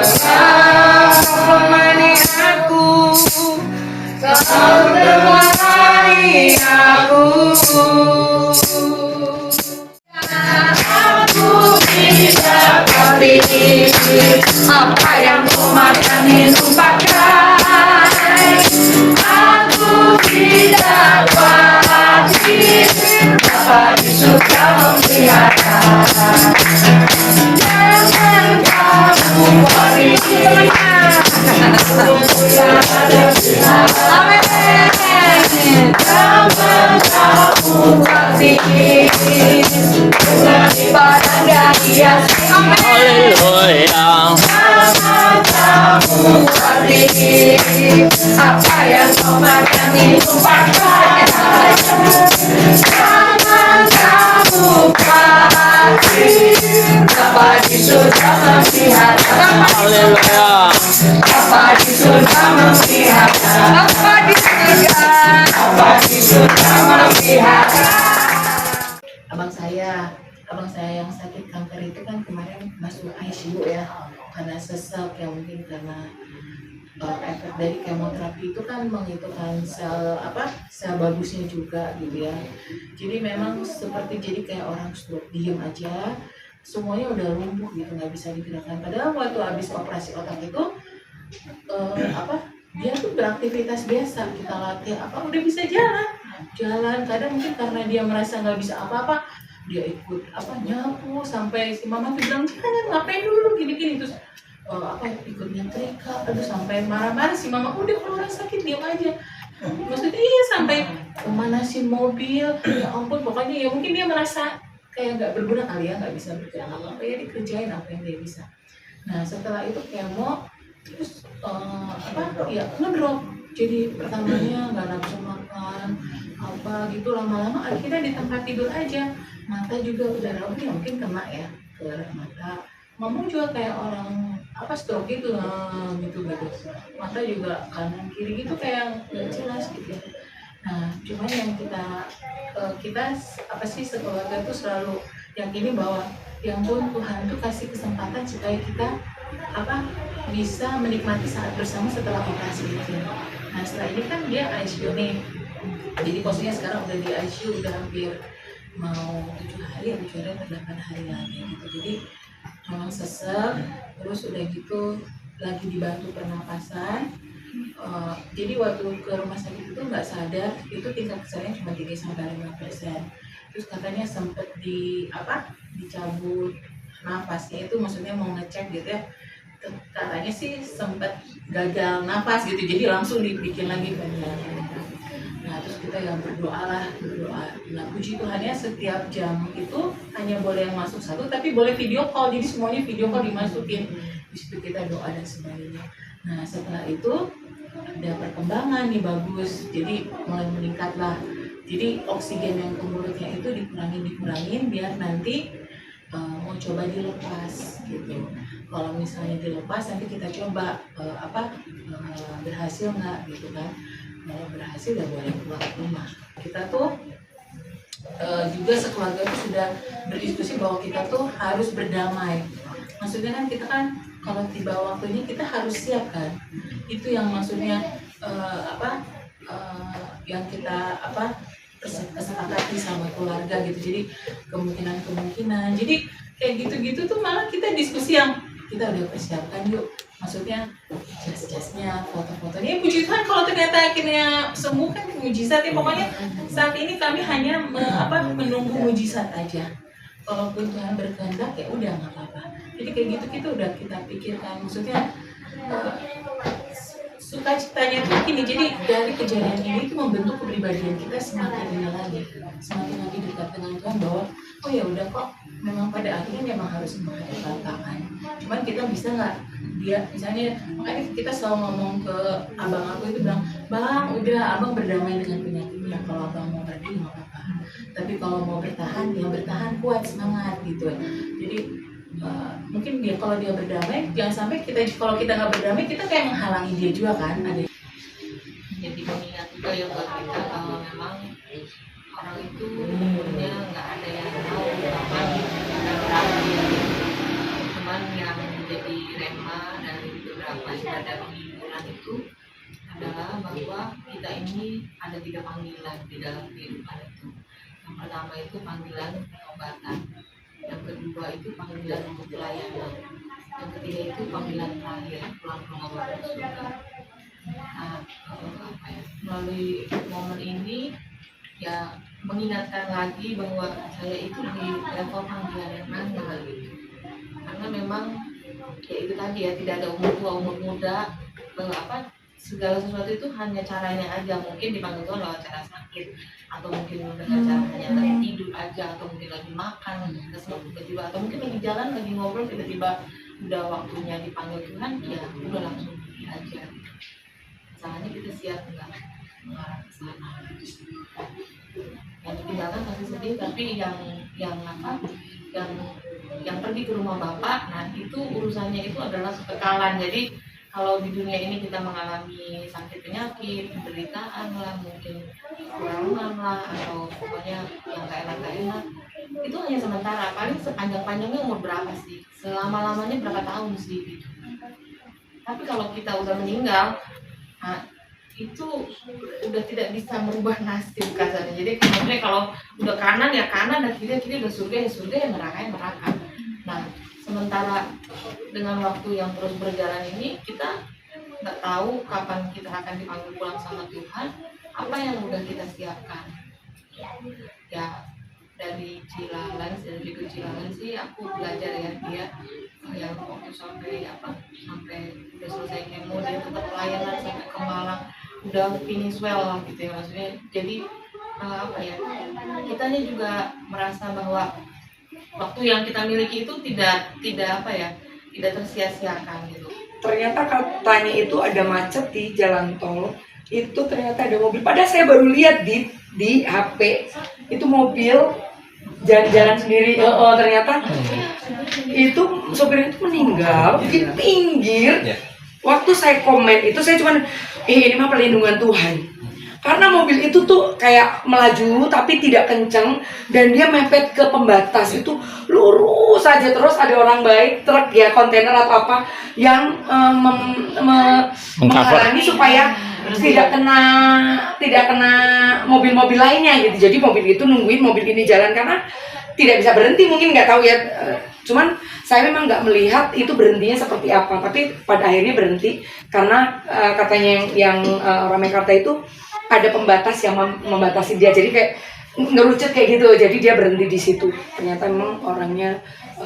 Temani aku, kau temani aku. Aku tidak berpikir apa yang ku makan minum pakai. Aku tidak khawatir apa suka memelihara. Jangan kamu pergi. Jangan kamu pergi. Daripada dia. Haleluya. Jangan kamu pergi. Apa yang kau makan minum pakai. Jangan kamu pergi. Apa di surga memelihara. Haleluya. Apa di surga memelihara. Apa di surga. Apa di surga memelihara. Abang saya yang sakit kanker itu kan kemarin masuk ICU ya, karena sesak ya, mungkin karena efek dari kemoterapi itu kan menghitungkan sel bagusnya juga gitu ya. Jadi memang seperti jadi kayak orang stroke, diem aja, semuanya udah lumpuh gitu, nggak bisa digerakkan. Padahal waktu habis operasi otak itu dia tuh beraktivitas biasa, kita latih udah bisa jalan. Kadang mungkin karena dia merasa nggak bisa apa-apa, dia ikut nyapu, sampai si mama tuh bilang jangan, ngapain dulu gini-gini, terus ikut nyetrika, aduh sampai marah-marah si mama, udah kalau orang sakit diam aja. Maksudnya sampai memanasin mobil, ya ampun, pokoknya ya mungkin dia merasa kayak nggak berguna kali ya, nggak bisa bergerak apa ya, dikerjain apa yang dia bisa. Nah setelah itu kemo, terus ngedrop. Jadi pertamanya nggak nafsu makan gitu, lama-lama akhirnya di tempat tidur aja, mata juga udah rapuh ya, mungkin kena ya ke mata. Ngomong juga kayak orang stroke gitu, gitu. Mata juga kanan kiri gitu kayak nggak jelas gitu ya. Nah cuman yang kita sekeluarga tuh selalu yakini bahwa yang pun Tuhan tuh kasih kesempatan supaya kita bisa menikmati saat bersama setelah operasi itu. Nah setelah ini kan dia ICU nih, jadi posisinya sekarang udah di ICU udah hampir mau 7 hari atau 8 hari lagi gitu. Jadi memang sesek, terus udah gitu lagi dibantu pernapasan. Jadi waktu ke rumah sakit itu nggak sadar, itu tingkat kesadarnya cuma 3-5%. Terus katanya sempet dicabut nafasnya, itu maksudnya mau ngecek gitu ya, katanya sih sempet gagal nafas gitu, jadi langsung dibikin lagi ventilator. Nah terus kita yang berdoa. Nah puji Tuhannya setiap jam itu hanya boleh yang masuk satu, tapi boleh video call, jadi semuanya video call dimasukin. Di situ kita doa dan sebagainya. Nah setelah itu ada perkembangan nih, bagus, jadi mulai meningkat lah. Jadi oksigen yang ke mulutnya itu dikurangin biar nanti mau coba dilepas gitu. Kalau misalnya dilepas nanti kita coba berhasil nggak gitu kan. Kalau berhasil udah boleh keluar rumah. Kita tuh juga sekeluarga tuh sudah berdiskusi bahwa kita tuh harus berdamai. Maksudnya kan kita kan kalau tiba waktunya kita harus siap kan. Itu yang maksudnya yang kita kesepakati sama keluarga gitu. Jadi kemungkinan. Jadi kayak gitu-gitu tuh malah kita diskusi yang kita udah persiapkan yuk. Maksudnya jas-jasnya, foto-fotonya. Puji Tuhan kalau ternyata akhirnya sembuh kan mujizat ya. Pokoknya saat ini kami hanya menunggu mujizat aja. Kalaupun Tuhan berkehendak ya udah nggak apa-apa. Jadi kayak gitu udah kita pikirkan. Maksudnya sukacitanya tuh gini. Jadi dari kejadian ini tuh membentuk kepribadian kita semakin lagi dekat dengan Tuhan, bahwa oh ya udah kok, memang pada akhirnya memang harus menghadapi tantangan. Cuman kita bisa nggak dia misalnya, makanya kita selalu ngomong ke abang aku itu bilang, bang udah abang berdamai dengan penyakitnya, kalau abang mau pergi nggak apa-apa, tapi kalau mau bertahan ya bertahan, kuat, semangat gitu. Jadi mungkin kalau dia berdamai, jangan sampai kalau kita nggak berdamai kita kayak menghalangi dia juga kan. Ada jadi mengingat juga ya buat kita bahwa memang orang itu umurnya nggak ada yang tahu kapan akan berakhir. Cuman yang menjadi pertama dari beberapa ibadah penghiburan itu adalah bahwa kita ini ada 3 panggilan di dalam kehidupan itu. Yang pertama itu panggilan pengobatan, yang kedua itu panggilan untuk pelayanan, yang ketiga itu panggilan terakhir pulang ke rumah Bapa di surga. Nah, melalui momen ini ya mengingatkan lagi bahwa saya itu di level panggilan yang mana gitu. Karena memang ya itu tadi ya, tidak ada umur tua umur muda, segala sesuatu itu hanya caranya aja. Mungkin dipanggil Tuhan lewat cara sakit, atau mungkin dengan cara hanya lagi tidur aja, atau mungkin lagi makan tiba-tiba, atau mungkin lagi jalan lagi ngobrol tiba-tiba udah waktunya dipanggil Tuhan, ya udah langsung pergi aja. Masalahnya kita siap nggak mengarah ke sana. Yang ditinggalkan pasti sedih, tapi yang pergi ke rumah Bapak, nah itu urusannya itu adalah kekekalan. Jadi kalau di dunia ini kita mengalami sakit penyakit, penderitaan lah, mungkin kekurangan lah, atau pokoknya yang gak enak, itu hanya sementara. Paling sepanjang-panjangnya umur berapa sih? Selama-lamanya berapa tahun sih gitu. Tapi kalau kita udah meninggal, nah, itu udah tidak bisa merubah nasib kasarnya. Jadi kemudian kalau udah kanan ya kanan, dan kiri udah surga ya neraka ya neraka. Nah, sementara dengan waktu yang terus berjalan ini, kita nggak tahu kapan kita akan dipanggil pulang sama Tuhan. Apa yang udah kita siapkan? Ya dari Vigo Cilalan sih aku belajar ya, dia yang waktu sampai udah selesai kemo dia tetap pelayanan sampai ke Malang, udah finish well lah gitu ya, maksudnya. Jadi kitanya juga merasa bahwa waktu yang kita miliki itu tidak tersia-siakan gitu. Ternyata katanya itu ada macet di jalan tol, itu ternyata ada mobil. Padahal saya baru lihat di HP itu mobil jalan-jalan sendiri. Ternyata itu sopir itu meninggal di pinggir. Waktu saya komen itu saya cuman ini mah perlindungan Tuhan. Karena mobil itu tuh kayak melaju tapi tidak kenceng, dan dia mepet ke pembatas, itu lurus saja. Terus ada orang baik, truk ya, kontainer atau apa yang menghalangi supaya tidak kena mobil-mobil lainnya gitu. Jadi mobil itu nungguin mobil ini jalan karena tidak bisa berhenti, mungkin nggak tahu ya. Cuman saya memang nggak melihat itu berhentinya seperti apa, tapi pada akhirnya berhenti karena katanya yang orang Mekarta itu ada pembatas yang membatasi dia, jadi kayak ngerucut kayak gitu, jadi dia berhenti di situ. Ternyata memang orangnya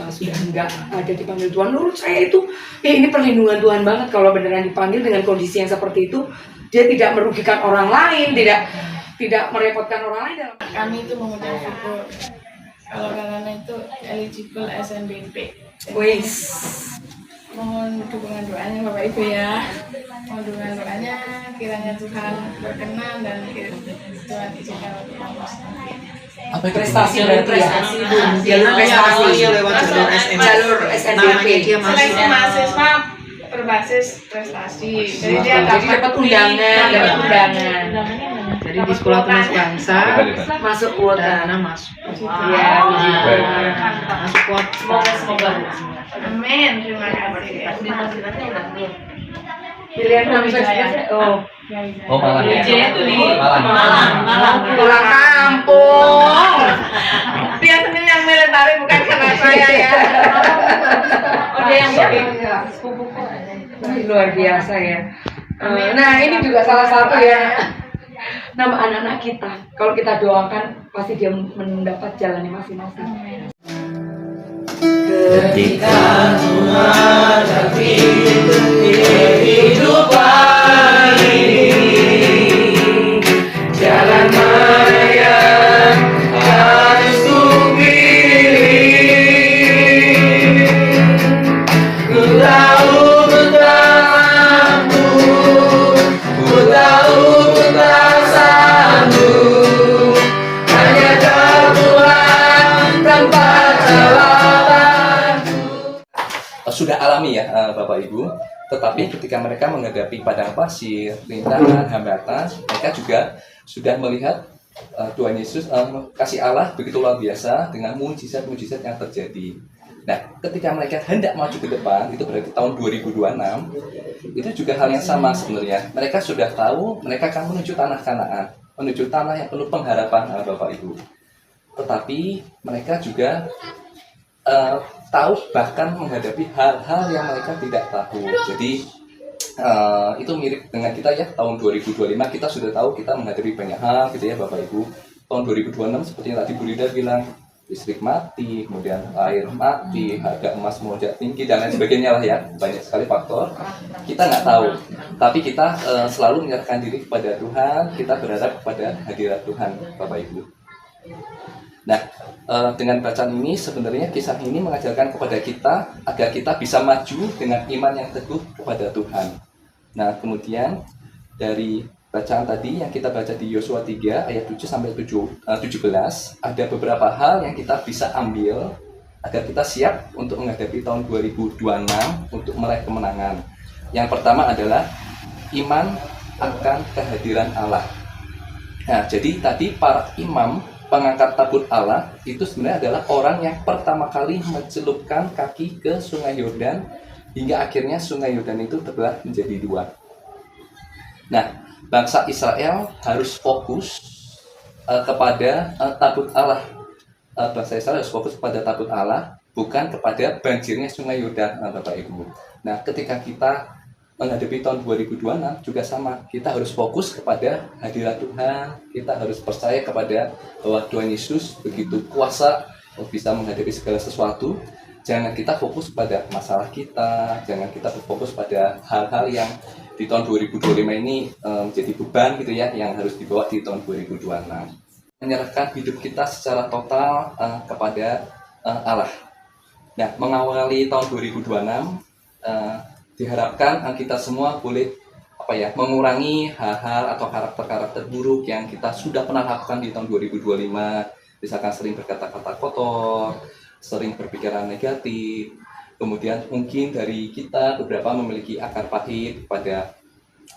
sudah nggak ada dipanggil Tuhan. Menurut saya itu ini perlindungan Tuhan banget kalau beneran dipanggil dengan kondisi yang seperti itu. Dia tidak merugikan orang lain, tidak merepotkan orang lain dalam. Kami itu mengundang Vigo kalau karena itu eligible SNBP. Wis. Mohon dukungan doanya Bapak Ibu ya. Mohon dukungan doanya, kiranya Tuhan berkenan dan Tuhan izinkan untuk lolos. Apa itu? Prestasi berarti ya? Jalur prestasi lewat jalur SNBP. Seleksi mahasiswa berbasis prestasi. Jadi dia dapat undangan. Jadi di sekolah tunas bangsa Masuk kuota. masuk. Iya. Masuk kuota. Semoga. Amin. Terima kasih. Pilihan universitas. Oh, Malang ya. itu di Malang. Pulang kampung. Dia sendiri yang militari, bukan karena saya ya. dia yang bikin Luar biasa ya. Nah, ini juga salah satu ya. Nama anak-anak kita. Kalau kita doakan, pasti dia mendapat jalannya masing-masing. Ketika Tuhan kehidupan ini, jalan mana yang harus kupilih? Ku tahu tentangmu, ku tahu tentang sanggup, hanya Tuhan tanpa jawaban. Sudah alami ya Bapak Ibu, tetapi ketika mereka menghadapi padang pasir, rintangan, hambatan, mereka juga sudah melihat Tuhan Yesus kasih Allah begitu luar biasa dengan mujizat-mujizat yang terjadi. Nah, ketika mereka hendak maju ke depan, itu berarti tahun 2026, itu juga hal yang sama sebenarnya. Mereka sudah tahu mereka akan menuju tanah Kanaan, menuju tanah yang penuh pengharapan, Bapak Ibu. Tetapi mereka juga tahu bahkan menghadapi hal-hal yang mereka tidak tahu. Jadi itu mirip dengan kita ya, tahun 2025 kita sudah tahu kita menghadapi banyak hal gitu ya Bapak Ibu. Tahun 2026 seperti yang tadi Bu Rida bilang, listrik mati, kemudian air mati, harga emas melonjak tinggi dan lain sebagainya lah ya, banyak sekali faktor. Kita nggak tahu, tapi kita selalu menyerahkan diri kepada Tuhan, kita berharap kepada hadirat Tuhan, Bapak Ibu. Nah, dengan bacaan ini sebenarnya kisah ini mengajarkan kepada kita agar kita bisa maju dengan iman yang teguh kepada Tuhan. Nah, kemudian dari bacaan tadi yang kita baca di Yosua 3 ayat 7 sampai 17, ada beberapa hal yang kita bisa ambil agar kita siap untuk menghadapi tahun 2026 untuk meraih kemenangan. Yang pertama adalah iman akan kehadiran Allah. Nah, jadi tadi para imam pengangkat tabut Allah itu sebenarnya adalah orang yang pertama kali mencelupkan kaki ke Sungai Yordan hingga akhirnya Sungai Yordan itu terbelah menjadi dua. Nah, bangsa Israel harus fokus kepada tabut Allah. Bangsa Israel harus fokus kepada tabut Allah, bukan kepada banjirnya Sungai Yordan, Bapak Ibu. Nah, ketika kita menghadapi tahun 2026 juga sama. Kita harus fokus kepada hadirat Tuhan. Kita harus percaya kepada bahwa Tuhan Yesus begitu kuasa bisa menghadapi segala sesuatu. Jangan kita fokus pada masalah kita. Jangan kita fokus pada hal-hal yang di tahun 2025 ini menjadi beban gitu ya, yang harus dibawa di tahun 2026. Menyerahkan hidup kita secara total kepada Allah. Nah, mengawali tahun 2026, diharapkan kita semua boleh mengurangi hal-hal atau karakter-karakter buruk yang kita sudah pernah lakukan di tahun 2025. Misalkan sering berkata-kata kotor, sering berpikiran negatif, kemudian mungkin dari kita beberapa memiliki akar pahit pada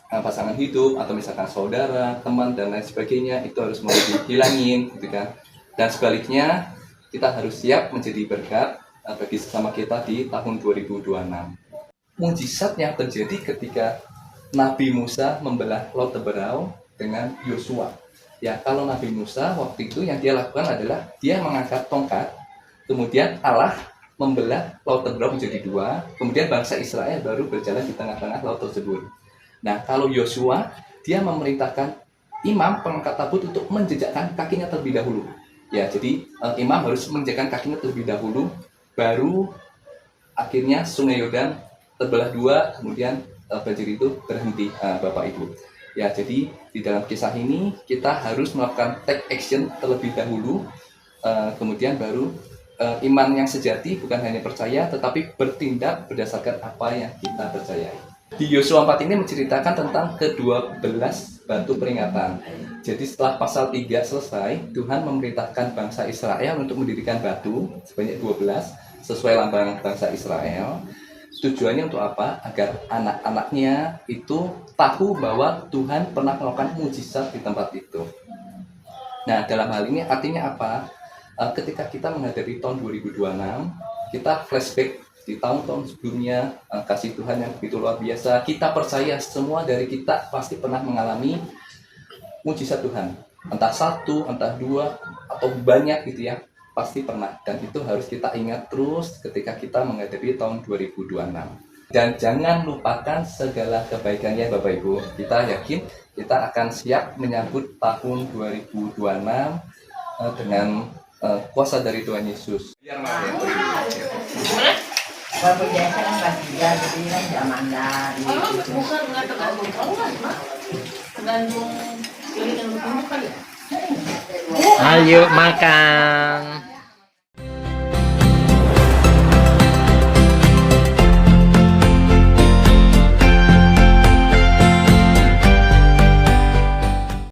pasangan hidup atau misalkan saudara, teman dan lain sebagainya, itu harus mulai dihilangin gitu kan. Dan sebaliknya kita harus siap menjadi berkat bagi sesama kita di tahun 2026. Mujizat yang terjadi ketika Nabi Musa membelah Laut Teberau dengan Yosua. Ya, kalau Nabi Musa waktu itu yang dia lakukan adalah dia mengangkat tongkat, kemudian Allah membelah Laut Teberau menjadi dua, kemudian bangsa Israel baru berjalan di tengah-tengah laut tersebut. Nah, kalau Yosua, dia memerintahkan imam pengangkat tabut untuk menjejakkan kakinya terlebih dahulu. Ya, jadi imam harus menjejakkan kakinya terlebih dahulu, baru akhirnya Sungai Yordan terbelah dua, kemudian banjir itu berhenti, Bapak Ibu. Ya, jadi di dalam kisah ini kita harus melakukan take action terlebih dahulu, kemudian baru iman yang sejati bukan hanya percaya, tetapi bertindak berdasarkan apa yang kita percayai. Di Yosua 4 ini menceritakan tentang ke-12 batu peringatan. Jadi setelah pasal 3 selesai, Tuhan memerintahkan bangsa Israel untuk mendirikan batu sebanyak 12 sesuai lambang bangsa Israel. Tujuannya untuk apa? Agar anak-anaknya itu tahu bahwa Tuhan pernah melakukan mujizat di tempat itu. Nah, dalam hal ini artinya apa? Ketika kita menghadapi tahun 2026, kita flashback di tahun-tahun sebelumnya, kasih Tuhan yang begitu luar biasa. Kita percaya semua dari kita pasti pernah mengalami mujizat Tuhan. Entah satu, entah dua, atau banyak gitu ya. Pasti pernah, dan itu harus kita ingat terus ketika kita menghadapi tahun 2026. Dan jangan lupakan segala kebaikannya Bapak Ibu. Kita yakin kita akan siap menyambut tahun 2026 dengan kuasa dari Tuhan Yesus. Biar Bapak biasa kan pasti ya, jadi kan zaman dari. Bukan nggak tergantung kamu kan, Mak. Tergantung jadi kan bukan ya. Ayo makan.